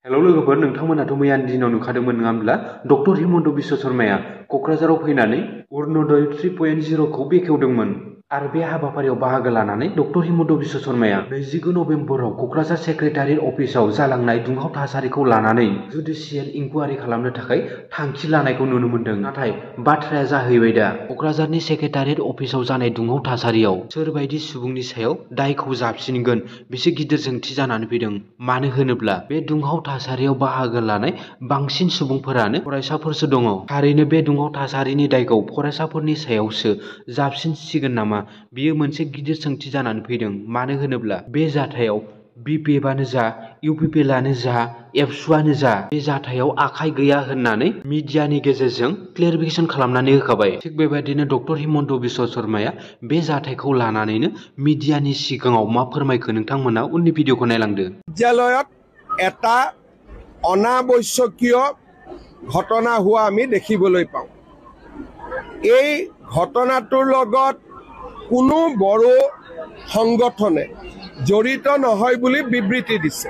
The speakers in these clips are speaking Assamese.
हेलौ लोगोफोर नोंथांमोनाथ' मैयानि दिनाव नुखादोंमोन नङा होमब्ला डक्टर हिमन्त बिश्व शर्माया क'क्राझाराव फैनानै अरुणोदय 3.0 खौ बेखेवदोंमोन आरो बे हाबाफारियाव बाहागो लानानै डक्टर हिमन्त बिश्व शर्माया 29 नभेम्बराव क'क्राझार सेक्रेटारियेट अफिसाव जालांनाय दुंहाव थासारिखौ लानानै जुडिसियेल इनकुवारि खालामनो थाखाय थांखि लानायखौ नुनो मोन्दों। नाथाय बाथ्राया जाहैबाय दा क'क्राझारनि सेक्रेटारियेट अफिसाव जानाय दुंहाव थासारियाव सोरबायदि सुबुंनि सायाव दायखौ जाबसिनगोन बेसो गिदिर सोंथि जानानै फैदों। मानो होनोब्ला बे दुंहाव थासारियाव बाहागो लानाय बांसिन सुबुंफोरानो फरायसाफोरसो दङ। थारैनो बे दुंहाव थासारिनि दायखौ फरायसाफोरनि सायावसो जाबसिनसिगोन नामा? बेयो मोनसे गिदिर सोंथि जानानै फैदों। मानो होनोब्ला बे जाथायाव BPFआनो जा, UPPLआनो जा, एबसुआनो जा बे जाथायाव आखाइ गैया होननानै मिडियानि गेजेरजों क्लेरिफिकेसन खालामनानै होखाबाय। थिग बेबायदिनो डक्टर हिमन्त बिश्व शर्माया बे जाथायखौ लानानैनो मिडियानि सिगाङाव मा फोरमायखो नोंथांमोना उननि भिडिअखौ नायलांदो। বিদ্যালয়ত এটা অনাবশ্যকীয় ঘটনা হোৱা আমি দেখিবলৈ পাওঁ। এই ঘটনাটোৰ লগত কোনো বড়ো সংগঠনে জড়িত নহয় বুলি বিবৃতি দিছে।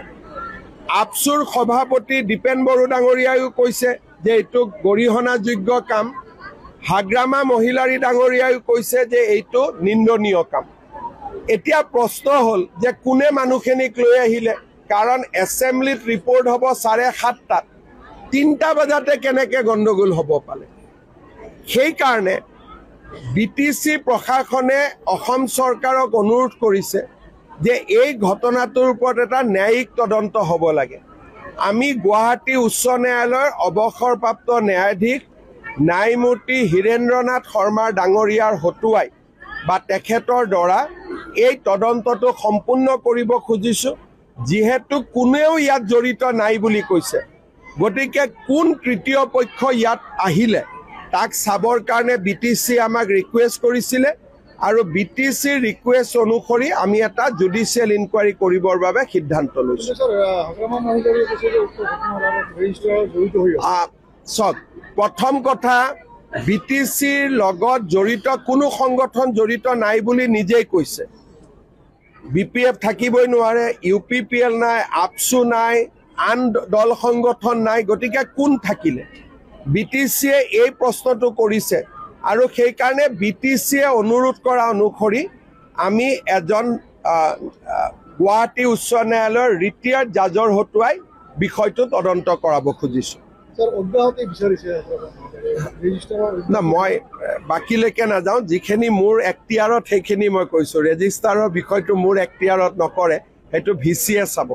আপচুৰ সভাপতি দীপেন বড়ো ডাঙৰীয়াইও কৈছে যে এইটো গৰিহণাযোগ্য কাম। হাগ্ৰামা মহিলাৰী ডাঙৰীয়াইও কৈছে যে এইটো নিন্দনীয় কাম। এতিয়া প্ৰশ্ন হ'ল যে কোনে মানুহখিনিক লৈ আহিলে, কাৰণ এছেম্বলিত ৰিপৰ্ট হ'ব 7:30 3টা বজাতে কেনেকৈ গণ্ডগোল হ'ব পালে। সেইকাৰণে BTC প্ৰশাসনে অসম চৰকাৰক অনুৰোধ কৰিছে যে এই ঘটনাটোৰ ওপৰত এটা ন্যায়িক তদন্ত হ'ব লাগে। আমি গুৱাহাটী উচ্চ ন্যায়ালয়ৰ অৱসৰপ্ৰাপ্ত ন্যায়াধীশ ন্যায়মূৰ্তি হীৰেন্দ্ৰনাথ শৰ্মা ডাঙৰীয়াৰ হতুৱাই বা তেখেতৰ দ্বাৰা এই তদন্তটো সম্পূৰ্ণ কৰিব খুজিছোঁ। যিহেতু কোনেও ইয়াত জড়িত নাই বুলি কৈছে, গতিকে কোন তৃতীয় পক্ষ ইয়াত আহিলে তাক চাবৰ কাৰণে BTC আমাক ৰিকুৱেষ্ট কৰিছিলে আৰু BTCৰ ৰিকুৱেষ্ট অনুসৰি আমি এটা জুডিচিয়েল ইনকুৱাৰি কৰিবৰ বাবে সিদ্ধান্ত লৈছোঁ। চাওক, প্ৰথম কথা BTCৰ লগত জড়িত কোনো সংগঠন জড়িত নাই বুলি নিজেই কৈছে। BPF থাকিবই নোৱাৰে, UPPL নাই, আপচু নাই, আন দল সংগঠন নাই, গতিকে কোন থাকিলে? BTCয়ে এই প্ৰশ্নটো কৰিছে আৰু সেইকাৰণে BTCয়ে অনুৰোধ কৰা অনুসৰি আমি এজন গুৱাহাটী উচ্চ ন্যায়ালয়ৰ ৰিটায়াৰ্ড জাজৰ হতুৱাই বিষয়টো তদন্ত কৰাব খুজিছোঁ। না, মই বাকীলৈকে নাযাওঁ। যিখিনি মোৰ এক্তিয়াৰত সেইখিনি মই কৈছোঁ। ৰেজিষ্টাৰৰ বিষয়টো মোৰ এক্তিয়াৰত নকৰে, সেইটো VCয়ে চাব।